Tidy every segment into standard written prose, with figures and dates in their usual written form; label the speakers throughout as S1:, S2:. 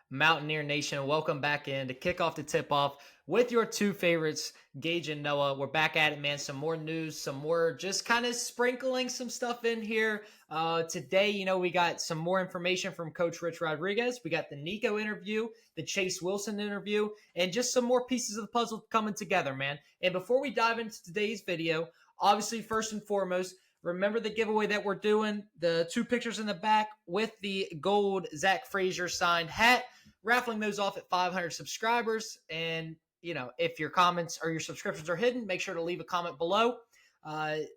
S1: Mountaineer Nation? Welcome back in to kick off the tip off with your two favorites, Gage and Noah. We're back at it, man. Some more news, some more just kind of sprinkling some stuff in here. Today, we got some more information from Coach Rich Rodriguez. We got the Nicco interview, the Chase Wilson interview, and just some more pieces of the puzzle coming together, man. And before we dive into today's video, obviously, first and foremost, remember the giveaway that we're doing, the two pictures in the back with the gold Zach Frazier signed hat, raffling those off at 500 subscribers. And, if your comments or your subscriptions are hidden, make sure to leave a comment below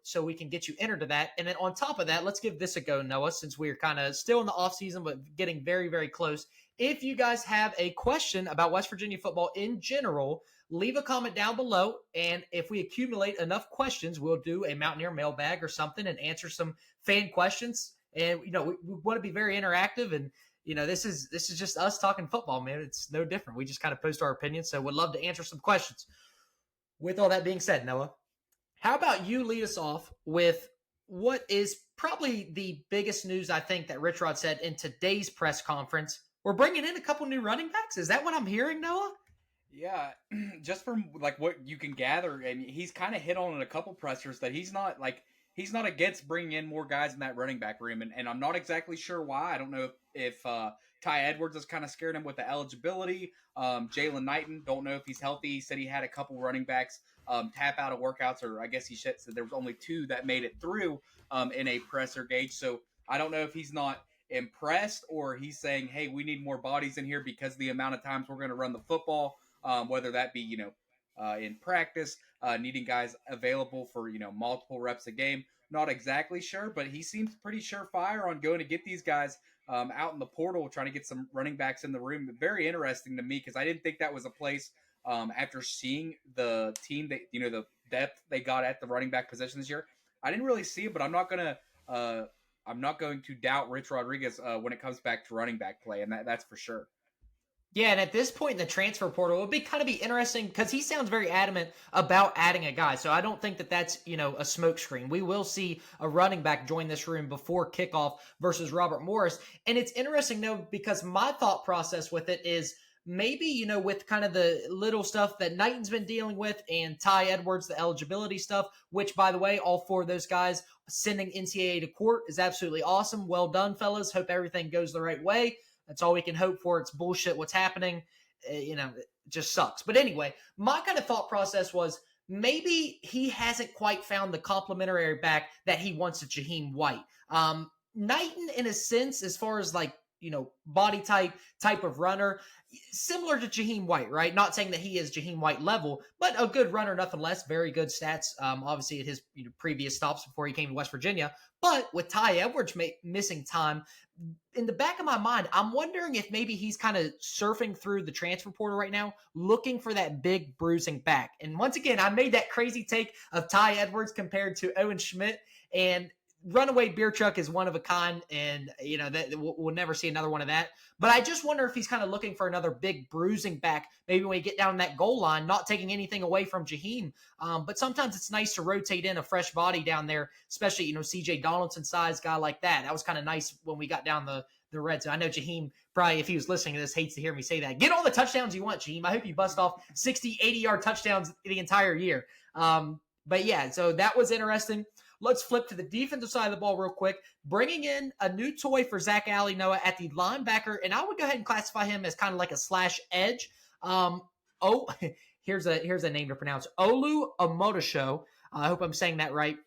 S1: so we can get you entered to that. And then on top of that, let's give this a go, Noah, since we're kind of still in the off season, but getting very, very close. If you guys have a question about West Virginia football in general, leave a comment down below. And if we accumulate enough questions, we'll do a Mountaineer mailbag or something and answer some fan questions. And, we want to be very interactive. And, this is just us talking football, man. It's no different. We just kind of post our opinions. So we'd love to answer some questions. With all that being said, Noah, how about you lead us off with what is probably the biggest news, I think, that Rich Rod said in today's press conference? We're bringing in a couple new running backs. Is that what I'm hearing, Noah?
S2: Yeah, just from what you can gather, and he's kind of hit on in a couple pressers that he's not against bringing in more guys in that running back room, and I'm not exactly sure why. I don't know if Ty Edwards has kind of scared him with the eligibility. Jalen Knighton, don't know if he's healthy. He said he had a couple running backs tap out of workouts, or I guess he said there was only two that made it through in a presser gauge. So I don't know if he's not impressed or he's saying, hey, we need more bodies in here because of the amount of times we're going to run the football. Whether that be, in practice, needing guys available for, multiple reps a game. Not exactly sure, but he seems pretty surefire on going to get these guys out in the portal, trying to get some running backs in the room. Very interesting to me because I didn't think that was a place after seeing the team that, the depth they got at the running back position this year. I didn't really see it, but I'm not going to doubt Rich Rodriguez when it comes back to running back play, and that's for sure.
S1: Yeah, and at this point in the transfer portal, it would be kind of be interesting because he sounds very adamant about adding a guy. So I don't think that that's, a smokescreen. We will see a running back join this room before kickoff versus Robert Morris. And it's interesting, though, because my thought process with it is maybe, with kind of the little stuff that Knighton's been dealing with and Ty Edwards, the eligibility stuff, which, by the way, all four of ththose guys sending NCAA to court is absolutely awesome. Well done, fellas. Hope everything goes the right way. That's all we can hope for. It's bullshit what's happening. It just sucks. But anyway, my kind of thought process was maybe he hasn't quite found the complementary back that he wants at Jaheim White. Knighton, in a sense, as far as body type of runner, similar to Jaheim White, right? Not saying that he is Jaheim White level, but a good runner, nothing less. Very good stats, obviously, at his previous stops before he came to West Virginia. But with Ty Edwards missing time, in the back of my mind, I'm wondering if maybe he's kind of surfing through the transfer portal right now, looking for that big bruising back. And once again, I made that crazy take of Ty Edwards compared to Owen Schmidt, and Runaway Beer Truck is one of a kind, and that we'll never see another one of that. But I just wonder if he's kind of looking for another big bruising back, maybe when we get down that goal line, not taking anything away from Jaheim. But sometimes it's nice to rotate in a fresh body down there, especially, CJ Donaldson size guy like that. That was kind of nice when we got down the red zone. I know Jaheim probably, if he was listening to this, hates to hear me say that. Get all the touchdowns you want, Jaheim. I hope you bust off 60, 80-yard touchdowns the entire year. But yeah, so that was interesting. Let's flip to the defensive side of the ball real quick. Bringing in a new toy for Zach Alley, Noah, at the linebacker, and I would go ahead and classify him as kind of like a slash edge. Here's a name to pronounce. Olu Omotosho. I hope I'm saying that right.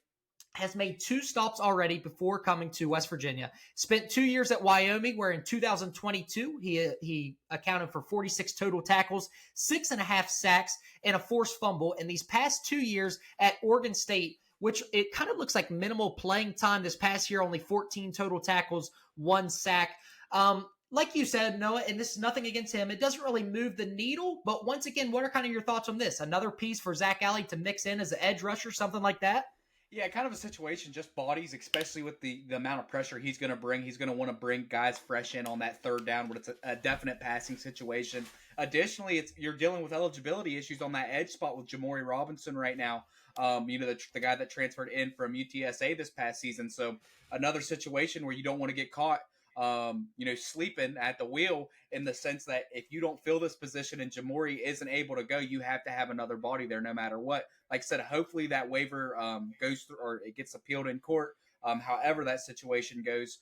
S1: Has made 2 stops already before coming to West Virginia. Spent 2 years at Wyoming, where in 2022 he accounted for 46 total tackles, 6.5 sacks, and a forced fumble. In these past 2 years at Oregon State, which it kind of looks like minimal playing time this past year, only 14 total tackles, 1 sack. Like you said, Noah, and this is nothing against him, it doesn't really move the needle. But once again, what are kind of your thoughts on this? Another piece for Zach Alley to mix in as an edge rusher, something like that?
S2: Yeah, kind of a situation, just bodies, especially with the amount of pressure he's going to bring. He's going to want to bring guys fresh in on that third down when it's a definite passing situation. Additionally, you're dealing with eligibility issues on that edge spot with Jamori Robinson right now. The guy that transferred in from UTSA this past season. So another situation where you don't want to get caught sleeping at the wheel, in the sense that if you don't fill this position and Jamori isn't able to go, you have to have another body there no matter what. Like I said, hopefully that waiver goes through, or it gets appealed in court, however that situation goes.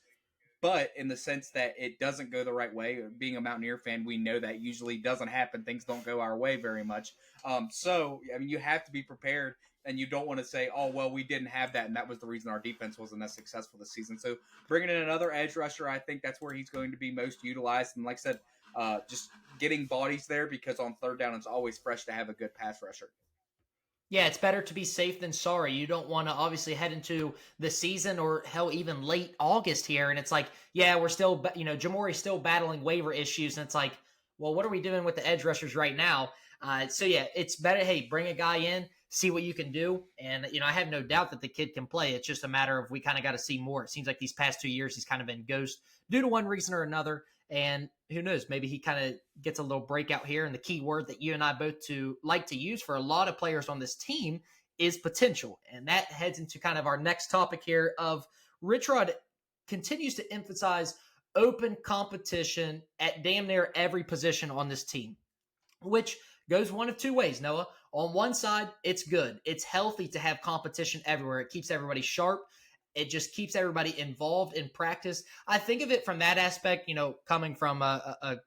S2: But in the sense that it doesn't go the right way, being a Mountaineer fan, we know that usually doesn't happen. Things don't go our way very much. So, I mean, you have to be prepared, and you don't want to say, oh, well, we didn't have that, and that was the reason our defense wasn't as successful this season. So bringing in another edge rusher, I think that's where he's going to be most utilized. And like I said, just getting bodies there, because on third down, it's always fresh to have a good pass rusher.
S1: Yeah, it's better to be safe than sorry. You don't want to obviously head into the season, or hell, even late August here, and it's like, yeah, we're still, Jamori's still battling waiver issues, and it's like, well, what are we doing with the edge rushers right now? So yeah, it's better. Hey, bring a guy in, see what you can do, and I have no doubt that the kid can play. It's just a matter of we kind of got to see more. It seems like these past 2 years he's kind of been ghost due to one reason or another. And who knows, maybe he kind of gets a little breakout here. And the key word that you and I both like to use for a lot of players on this team is potential. And that heads into kind of our next topic here of Rich Rod continues to emphasize open competition at damn near every position on this team, which goes one of two ways, Noah. On one side, it's good. It's healthy to have competition everywhere. It keeps everybody sharp. It just keeps everybody involved in practice. I think of it from that aspect, coming from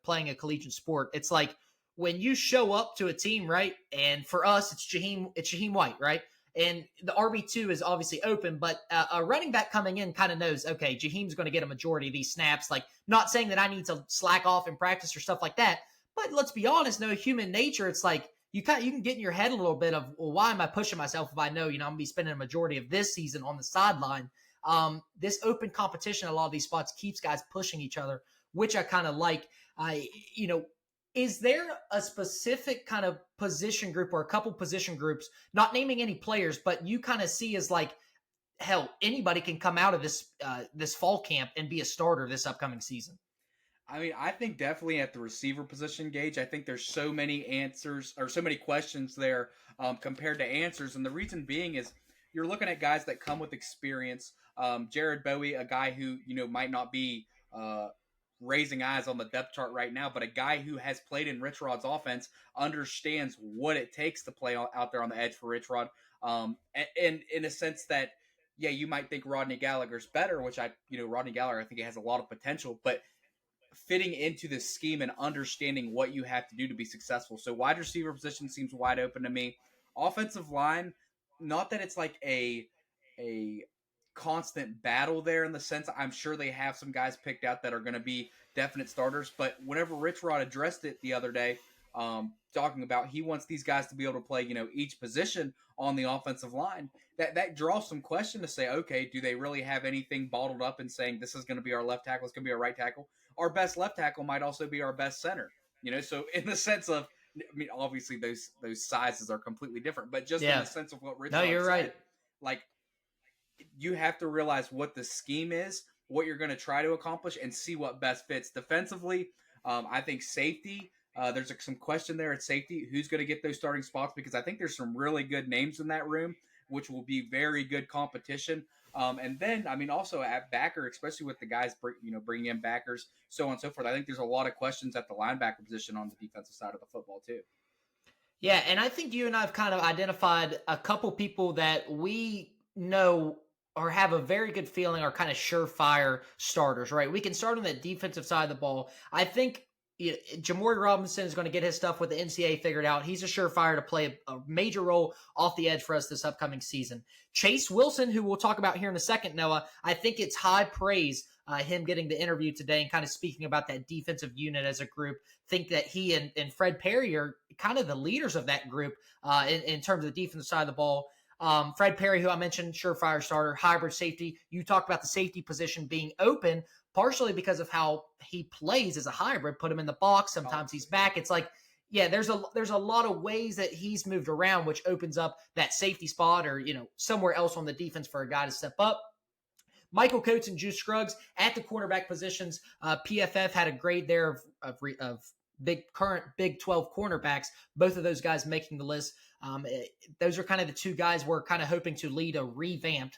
S1: playing a collegiate sport. It's like when you show up to a team, right? And for us, it's Shaheem White, right? And the RB2 is obviously open, but a running back coming in kind of knows, okay, Jaheim's going to get a majority of these snaps. Like, not saying that I need to slack off in practice or stuff like that, but let's be honest, no, human nature, it's like you can get in your head a little bit of, well, why am I pushing myself if I know, I'm going to be spending a majority of this season on the sideline. This open competition, a lot of these spots keeps guys pushing each other, which I kind of like. Is there a specific kind of position group or a couple position groups, not naming any players, but you kind of see as like, hell, anybody can come out of this fall camp and be a starter this upcoming season?
S2: I mean, I think definitely at the receiver position, Gage, I think there's so many answers, or so many questions there compared to answers. And the reason being is you're looking at guys that come with experience. Jared Bowie, a guy who, might not be raising eyes on the depth chart right now, but a guy who has played in Rich Rod's offense, understands what it takes to play out there on the edge for Rich Rod. And in a sense that, yeah, you might think Rodney Gallagher's better, which Rodney Gallagher, I think he has a lot of potential, but fitting into the scheme and understanding what you have to do to be successful. So wide receiver position seems wide open to me. Offensive line, not that it's like a constant battle there, in the sense I'm sure they have some guys picked out that are going to be definite starters, but whenever Rich Rod addressed it the other day, talking about he wants these guys to be able to play, each position on the offensive line, that draws some question to say, okay, do they really have anything bottled up in saying this is going to be our left tackle, it's going to be our right tackle? Our best left tackle might also be our best center, so in the sense of, I mean, obviously those sizes are completely different, but just in the sense of what Rich Rod
S1: you're
S2: said,
S1: right.
S2: Like, you have to realize what the scheme is, what you're going to try to accomplish, and see what best fits. Defensively, I think safety, there's some question there at safety. Who's going to get those starting spots? Because I think there's some really good names in that room, which will be very good competition. And then, I mean, also at backer, especially with the guys, bringing in backers, so on and so forth. I think there's a lot of questions at the linebacker position on the defensive side of the football too.
S1: Yeah, and I think you and I have kind of identified a couple people that we know or have a very good feeling are kind of surefire starters, right? We can start on the defensive side of the ball. I think Jamori Robinson is going to get his stuff with the NCAA figured out. He's a surefire to play a major role off the edge for us this upcoming season. Chase Wilson, who we'll talk about here in a second, Noah, I think it's high praise him getting the interview today and kind of speaking about that defensive unit as a group. Think that he and Fred Perry are kind of the leaders of that group in terms of the defensive side of the ball. Fred Perry, who I mentioned, surefire starter, hybrid safety. You talked about the safety position being open, partially because of how he plays as a hybrid. Put him in the box. Sometimes he's back. It's like, yeah, there's a lot of ways that he's moved around, which opens up that safety spot or, somewhere else on the defense for a guy to step up. Michael Coates and Juice Scruggs at the cornerback positions. PFF had a grade there of current Big 12 cornerbacks, both of those guys making the list. Those are kind of the two guys we're kind of hoping to lead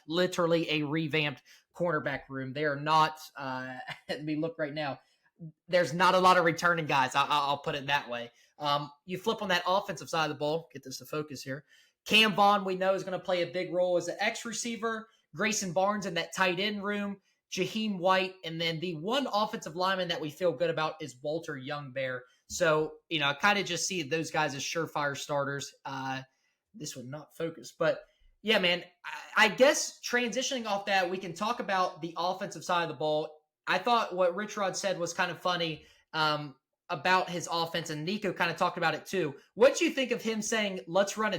S1: literally a revamped cornerback room. They are not, let me look right now. There's not a lot of returning guys. I'll put it that way. You flip on that offensive side of the ball, get this to focus here. Cam Vaughn, we know, is going to play a big role as an X receiver. Grayson Barnes in that tight end room. Jaheim White, and then the one offensive lineman that we feel good about is Walter Youngbear. So, I kind of just see those guys as surefire starters. This would not focus, but yeah, man, I guess transitioning off that, we can talk about the offensive side of the ball. I thought what Rich Rod said was kind of funny about his offense, and Nicco kind of talked about it too. What do you think of him saying, let's run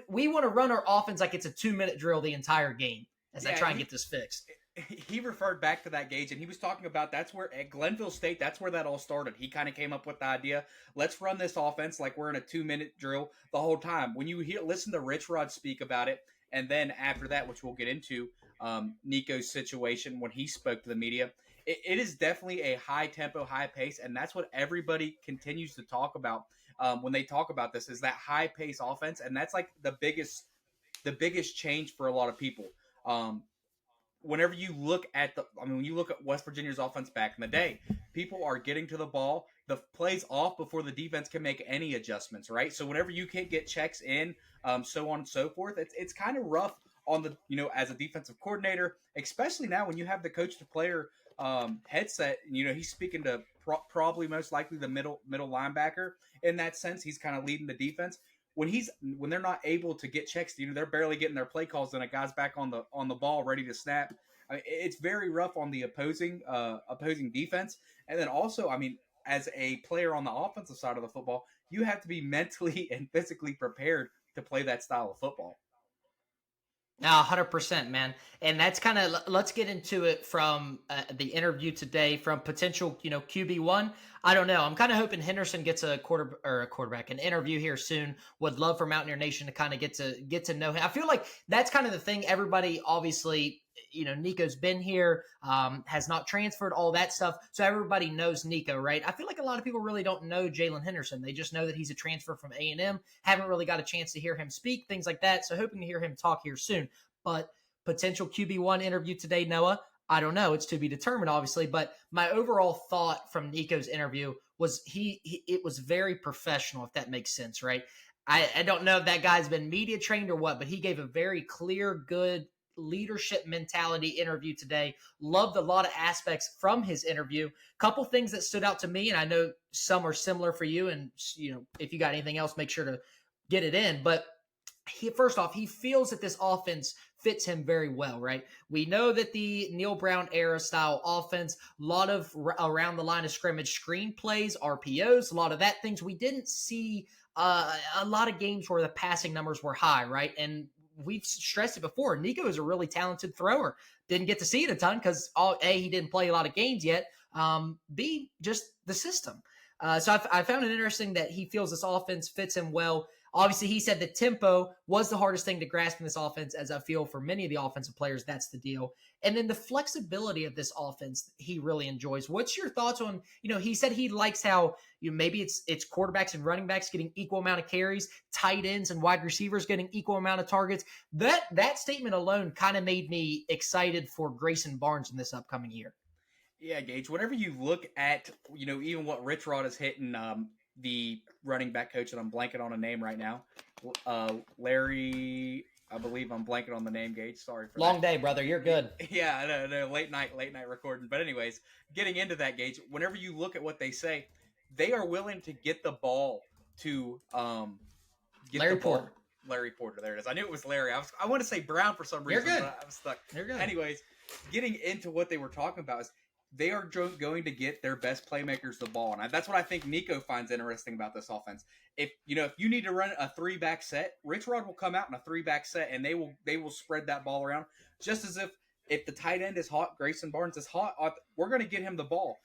S1: we want to run our offense like it's a 2-minute drill the entire game as I try and get this fixed?
S2: He referred back to that, Gage, and he was talking about that's where at Glenville State, that's where that all started. He kind of came up with the idea, let's run this offense like we're in a 2-minute drill the whole time. When you listen to Rich Rod speak about it, and then after that, which we'll get into, Nico's situation when he spoke to the media, it is definitely a high tempo, high pace, and that's what everybody continues to talk about when they talk about this, is that high pace offense, and that's like the biggest change for a lot of people. Whenever you look at when you look at West Virginia's offense back in the day, people are getting to the ball, the plays off before the defense can make any adjustments, right? So whenever you can't get checks in, so on and so forth, it's kind of rough on the, as a defensive coordinator, especially now when you have the coach to player headset. He's speaking to probably most likely the middle linebacker in that sense. He's kind of leading the defense. When they're not able to get checks, they're barely getting their play calls, and a guy's back on the ball ready to snap. I mean, it's very rough on the opposing defense. And then also, as a player on the offensive side of the football, you have to be mentally and physically prepared to play that style of football.
S1: 100%, man. And that's kind of, let's get into it from the interview today from potential, QB1. I don't know. I'm kind of hoping Henderson gets a quarterback, an interview here soon. Would love for Mountaineer Nation to kind of get to know him. I feel like that's kind of the thing. Everybody, obviously, Nico's been here, has not transferred, all that stuff. So everybody knows Nicco, right? I feel like a lot of people really don't know Jalen Henderson. They just know that he's a transfer from A&M. Haven't really got a chance to hear him speak, things like that. So hoping to hear him talk here soon. But potential QB1 interview today, Noah, I don't know. It's to be determined, obviously. But my overall thought from Nico's interview was it was very professional, if that makes sense, right? I don't know if that guy's been media trained or what, but he gave a very clear, good leadership mentality interview today. Loved a lot of aspects from his interview. Couple things that stood out to me, and I know some are similar for you. And if you got anything else, make sure to get it in. But first off, he feels that this offense fits him very well, right? We know that the Neil Brown era style offense, a lot of around the line of scrimmage screen plays, RPOs, a lot of that things. We didn't see a lot of games where the passing numbers were high, right? And we've stressed it before. Nicco is a really talented thrower. Didn't get to see it a ton because he didn't play a lot of games yet. B, just the system. So I found it interesting that he feels this offense fits him well. Obviously, he said the tempo was the hardest thing to grasp in this offense, as I feel for many of the offensive players, that's the deal. And then the flexibility of this offense, he really enjoys. What's your thoughts on, he said he likes how maybe it's quarterbacks and running backs getting equal amount of carries, tight ends and wide receivers getting equal amount of targets. That statement alone kind of made me excited for Grayson Barnes in this upcoming year.
S2: Yeah, Gage, whenever you look at, even what Rich Rod is hitting, the running back coach, and I'm blanking on a name right now. Larry, I believe I'm blanking on the name, Gage. Sorry for
S1: Long
S2: that.
S1: day, brother. You're good.
S2: Yeah, I know, late night recording. But anyways, getting into that, Gage, whenever you look at what they say, they are willing to get the ball to
S1: Larry Porter.
S2: Larry Porter, there it is. I knew it was Larry. I want to say Brown for some reason,
S1: You're good.
S2: But I was stuck.
S1: You're good.
S2: Anyways, getting into what they were talking about is they are going to get their best playmakers the ball, and that's what I think Nicco finds interesting about this offense. If you need to run a 3-back set, Rich Rod will come out in a 3-back set, and they will spread that ball around. Just as if the tight end is hot, Grayson Barnes is hot, we're going to get him the ball.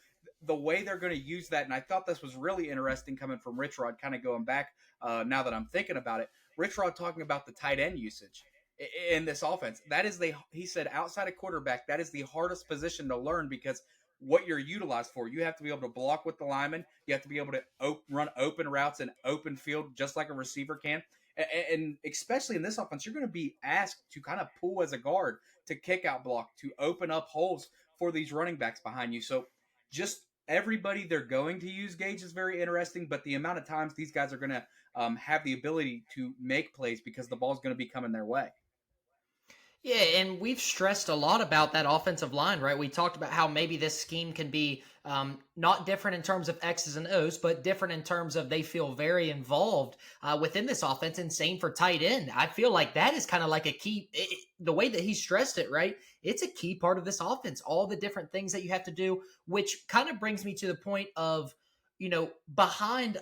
S2: The way they're going to use that, and I thought this was really interesting coming from Rich Rod, kind of going back now that I'm thinking about it. Rich Rod talking about the tight end usage in this offense. That is he said outside of quarterback, that is the hardest position to learn because what you're utilized for. You have to be able to block with the lineman. You have to be able to run open routes and open field just like a receiver can. And especially in this offense, you're going to be asked to kind of pull as a guard, to kick out block, to open up holes for these running backs behind you. So just everybody they're going to use, Gage, is very interesting, but the amount of times these guys are going to have the ability to make plays because the ball's going to be coming their way.
S1: Yeah, and we've stressed a lot about that offensive line, right? We talked about how maybe this scheme can be not different in terms of X's and O's, but different in terms of they feel very involved within this offense, and same for tight end. I feel like that is kind of like a key, the way that he stressed it, right? It's a key part of this offense, all the different things that you have to do, which kind of brings me to the point of, behind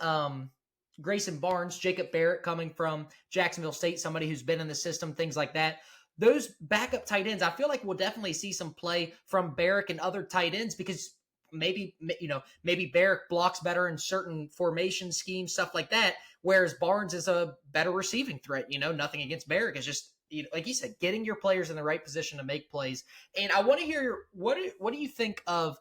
S1: Grayson Barnes, Jacob Barrett coming from Jacksonville State, somebody who's been in the system, things like that. Those backup tight ends, I feel like we'll definitely see some play from Barrick and other tight ends, because maybe Barrick blocks better in certain formation schemes, stuff like that, whereas Barnes is a better receiving threat. Nothing against Barrick. It's just, like you said, getting your players in the right position to make plays. And I want to hear what do you think of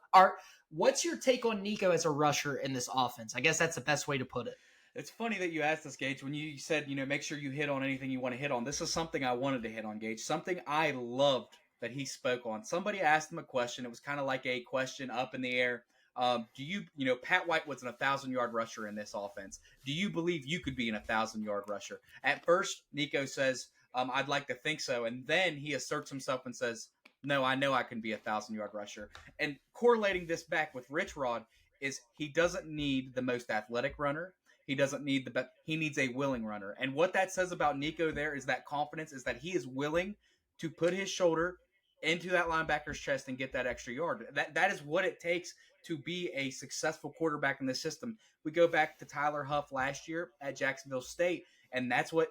S1: what's your take on Nicco as a rusher in this offense? I guess that's the best way to put it.
S2: It's funny that you asked this, Gage. When you said, make sure you hit on anything you want to hit on. This is something I wanted to hit on, Gage. Something I loved that he spoke on. Somebody asked him a question. It was kind of like a question up in the air. Do you, Pat White was an 1,000-yard rusher in this offense. Do you believe you could be an 1,000-yard rusher? At first, Nicco says, I'd like to think so. And then he asserts himself and says, no, I know I can be a 1,000-yard rusher. And correlating this back with Rich Rod is he doesn't need the most athletic runner. He doesn't need the best. He needs a willing runner. And what that says about Nicco there is that confidence, is that he is willing to put his shoulder into that linebacker's chest and get that extra yard. That is what it takes to be a successful quarterback in this system. We go back to Tyler Huff last year at Jacksonville State, and that's what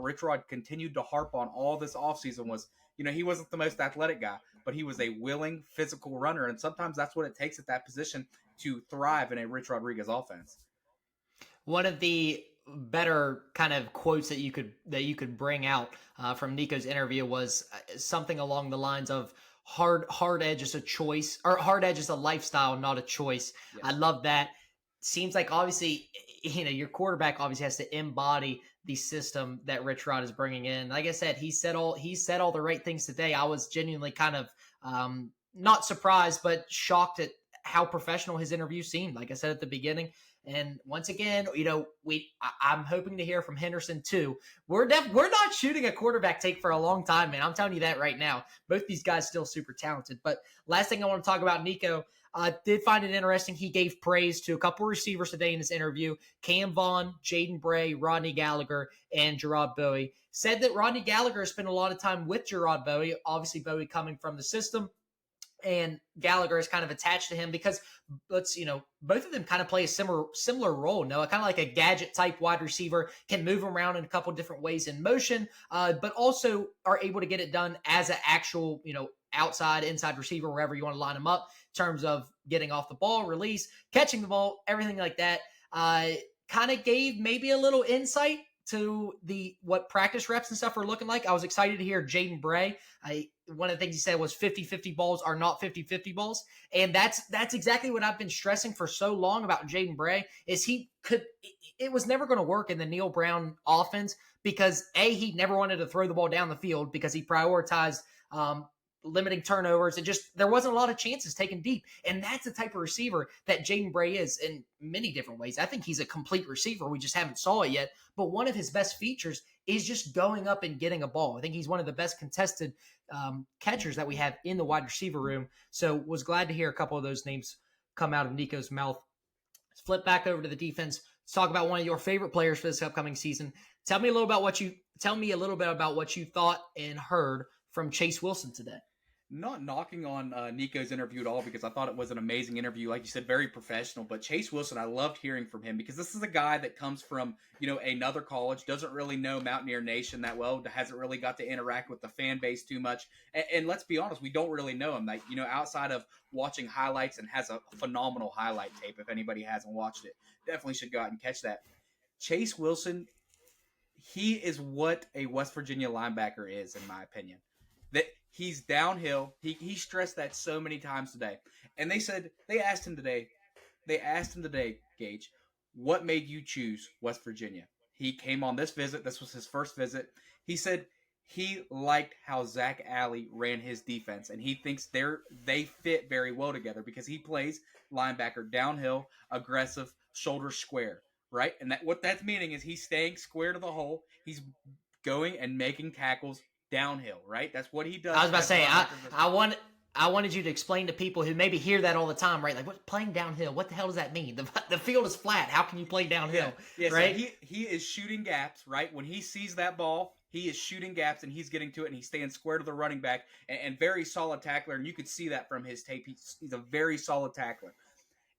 S2: Rich Rod continued to harp on all this offseason was, he wasn't the most athletic guy, but he was a willing physical runner. And sometimes that's what it takes at that position to thrive in a Rich Rodriguez offense.
S1: One of the better kind of quotes that you could bring out from Nicco's interview was something along the lines of hard edge is a choice, or hard edge is a lifestyle, not a choice. Yes. I love that. Seems like obviously, your quarterback obviously has to embody the system that Rich Rod is bringing in. Like I said, he said all the right things today. I was genuinely kind of not surprised, but shocked at how professional his interview seemed. Like I said at the beginning. And once again, I'm hoping to hear from Henderson too. We're not shooting a quarterback take for a long time, man. I'm telling you that right now. Both these guys still super talented. But last thing I want to talk about Nicco, did find it interesting. He gave praise to a couple receivers today in his interview: Cam Vaughn, Jaden Bray, Rodney Gallagher, and Gerard Bowie. Said that Rodney Gallagher spent a lot of time with Gerard Bowie. Obviously, Bowie coming from the system, and Gallagher is kind of attached to him because both of them kind of play a similar role. Noah, kind of like a gadget type wide receiver, can move around in a couple different ways in motion, but also are able to get it done as an actual, outside, inside receiver, wherever you want to line them up in terms of getting off the ball, release, catching the ball, everything like that. Kind of gave maybe a little insight to what practice reps and stuff are looking like. I was excited to hear Jaden Bray. One of the things he said was 50-50 balls are not 50-50 balls. And that's exactly what I've been stressing for so long about Jaden Bray, is it was never going to work in the Neil Brown offense because he never wanted to throw the ball down the field because he prioritized limiting turnovers, and just there wasn't a lot of chances taken deep. And that's the type of receiver that Jaden Bray is in many different ways. I think he's a complete receiver. We just haven't saw it yet. But one of his best features is just going up and getting a ball. I think he's one of the best contested catchers that we have in the wide receiver room. So was glad to hear a couple of those names come out of Nicco's mouth. Let's flip back over to the defense. Let's talk about one of your favorite players for this upcoming season. Tell me a little bit about what you thought and heard from Chase Wilson today.
S2: Not knocking on Nicco's interview at all, because I thought it was an amazing interview. Like you said, very professional. But Chase Wilson, I loved hearing from him because this is a guy that comes from, another college, doesn't really know Mountaineer Nation that well, hasn't really got to interact with the fan base too much. And let's be honest, we don't really know him. Like, outside of watching highlights, and has a phenomenal highlight tape. If anybody hasn't watched it, definitely should go out and catch that. Chase Wilson, he is what a West Virginia linebacker is, in my opinion. That He's downhill. He stressed that so many times today. And they asked him today, Gage, what made you choose West Virginia? He came on this visit. This was his first visit. He said he liked how Zach Alley ran his defense, and he thinks they fit very well together because he plays linebacker downhill, aggressive, shoulder square, right? And what that's meaning is he's staying square to the hole. He's going and making tackles downhill, right? That's what he does.
S1: I was about to say, I wanted you to explain to people who maybe hear that all the time, right? Like, what playing downhill? What the hell does that mean? The field is flat. How can you play downhill?
S2: Yeah,
S1: right?
S2: So he is shooting gaps, right? When he sees that ball, he is shooting gaps and he's getting to it and he's staying square to the running back and very solid tackler. And you could see that from his tape. He's a very solid tackler.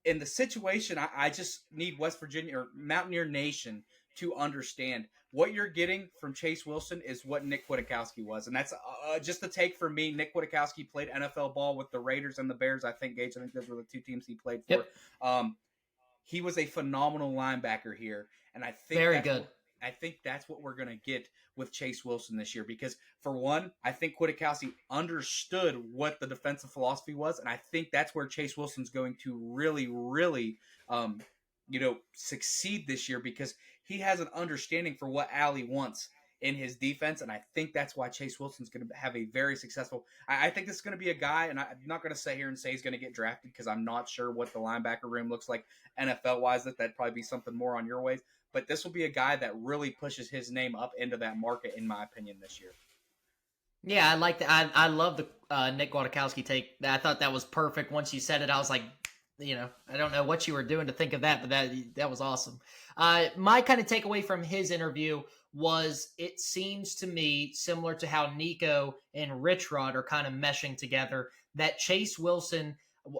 S2: In the situation, I just need West Virginia or Mountaineer Nation to understand what you're getting from Chase Wilson is what Nick Kwiatkowski was. And that's just a take from me. Nick Kwiatkowski played NFL ball with the Raiders and the Bears. I think, Gage, those were the two teams he played for.
S1: Yep.
S2: He was a phenomenal linebacker here. And I think
S1: very good.
S2: I think that's what we're going to get with Chase Wilson this year because, for one, I think Kwiatkowski understood what the defensive philosophy was, and I think that's where Chase Wilson's going to really, really, succeed this year because he has an understanding for what Alley wants in his defense, and I think that's why Chase Wilson's going to have a very successful – I think this is going to be a guy, and I'm not going to sit here and say he's going to get drafted because I'm not sure what the linebacker room looks like NFL-wise. That'd probably be something more on your ways. But this will be a guy that really pushes his name up into that market, in my opinion, this year.
S1: Yeah, I like that. I love the Nick Kwiatkowski take. I thought that was perfect. Once you said it, I was like, I don't know what you were doing to think of that, but that was awesome. My kind of takeaway from his interview was it seems to me similar to how Nico and Rich Rod are kind of meshing together, that Chase Wilson,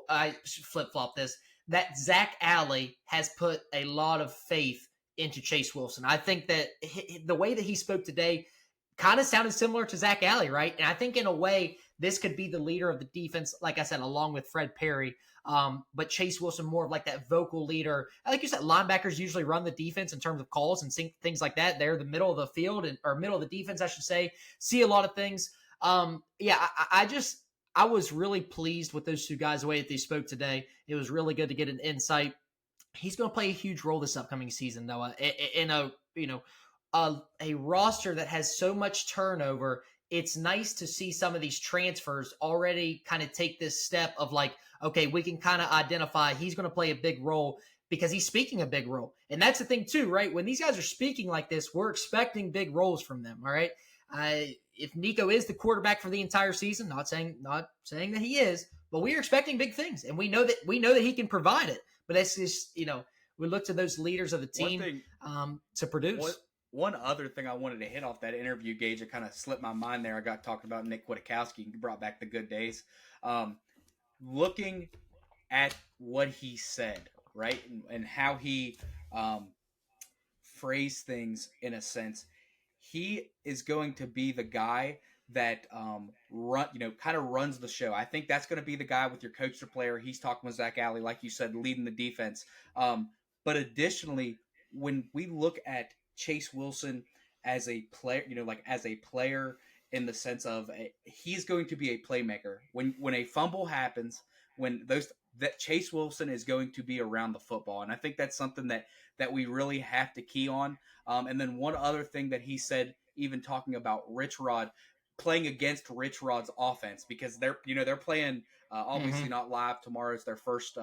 S1: I flip-flop this, that Zach Alley has put a lot of faith into Chase Wilson. I think that the way that he spoke today kind of sounded similar to Zach Alley, right? And I think in a way, this could be the leader of the defense, like I said, along with Fred Perry. But Chase Wilson more of like that vocal leader. Like you said, linebackers usually run the defense in terms of calls and things like that. They're the middle of the field or middle of the defense, I should say. See a lot of things. I was really pleased with those two guys, the way that they spoke today. It was really good to get an insight. He's going to play a huge role this upcoming season, though, in a roster that has so much turnover. It's nice to see some of these transfers already kind of take this step of like, okay, we can kind of identify he's going to play a big role because he's speaking a big role. And that's the thing too, right? When these guys are speaking like this, we're expecting big roles from them. All right. If Nico is the quarterback for the entire season, not saying that he is, but we are expecting big things, and we know that he can provide it. But that's just, we look to those leaders of the team to produce.
S2: One other thing I wanted to hit off that interview, Gage, it kind of slipped my mind there. I got talking about Nick Kwiatkowski, brought back the good days. Looking at what he said, right, and how he phrased things in a sense, he is going to be the guy that kind of runs the show. I think that's going to be the guy with your coach to player. He's talking with Zach Alley, like you said, leading the defense. But additionally, when we look at Chase Wilson as a player, as a player in the sense of he's going to be a playmaker. When a fumble happens, that Chase Wilson is going to be around the football, and I think that's something that we really have to key on. And then one other thing that he said, even talking about Rich Rod, playing against Rich Rod's offense, because they're playing obviously not live. Tomorrow's their first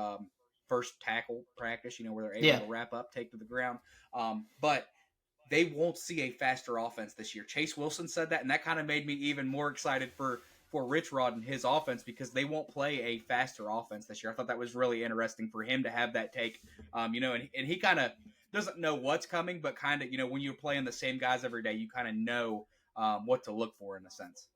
S2: tackle practice, where they're able to wrap up, take to the ground. But they won't see a faster offense this year. Chase Wilson said that, and that kind of made me even more excited for Rich Rod and his offense because they won't play a faster offense this year. I thought that was really interesting for him to have that take, and he kind of doesn't know what's coming, but kind of, when you're playing the same guys every day, you kind of know what to look for in a sense.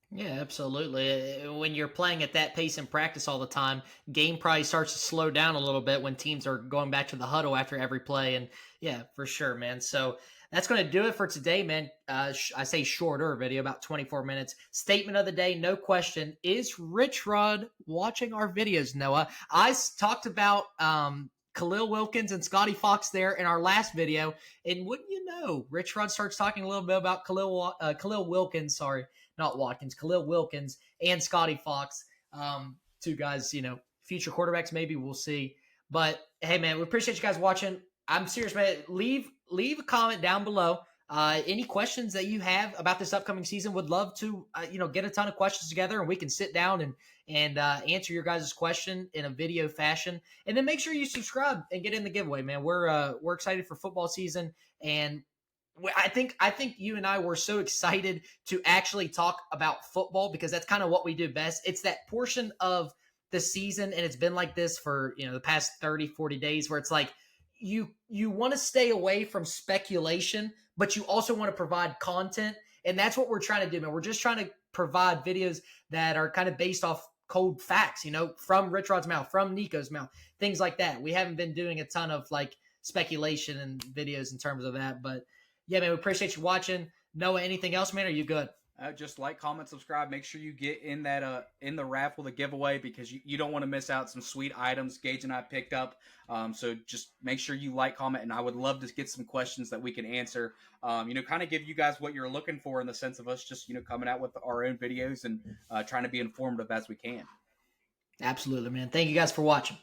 S1: Yeah, absolutely. When you're playing at that pace in practice all the time, game probably starts to slow down a little bit when teams are going back to the huddle after every play. And yeah, for sure, man. So that's going to do it for today, man. I say shorter video, about 24 minutes. Statement of the day, no question. Is Rich Rod watching our videos, Noah? I talked about Khalil Wilkins and Scotty Fox there in our last video. And wouldn't you know, Rich Rod starts talking a little bit about Khalil Wilkins, not Watkins, Khalil Wilkins and Scotty Fox. Two guys, future quarterbacks, maybe we'll see. But hey, man, we appreciate you guys watching. I'm serious, man. Leave a comment down below. Any questions that you have about this upcoming season? Would love to, get a ton of questions together, and we can sit down and answer your guys' question in a video fashion. And then make sure you subscribe and get in the giveaway, man. We're excited for football season, and I think you and I were so excited to actually talk about football because that's kind of what we do best. It's that portion of the season, and it's been like this for the past 30, 40 days, where it's like you want to stay away from speculation, but you also want to provide content, and that's what we're trying to do, man. We're just trying to provide videos that are kind of based off cold facts, from Rich Rod's mouth, from Nico's mouth, things like that. We haven't been doing a ton of like speculation and videos in terms of that, but yeah, man, we appreciate you watching. Noah, anything else, man? Are you good?
S2: Just like, comment, subscribe. Make sure you get in that in the raffle, the giveaway, because you don't want to miss out some sweet items Gage and I picked up. So just make sure you like, comment, and I would love to get some questions that we can answer. Kind of give you guys what you're looking for in the sense of us just coming out with our own videos and trying to be informative as we can.
S1: Absolutely, man. Thank you guys for watching.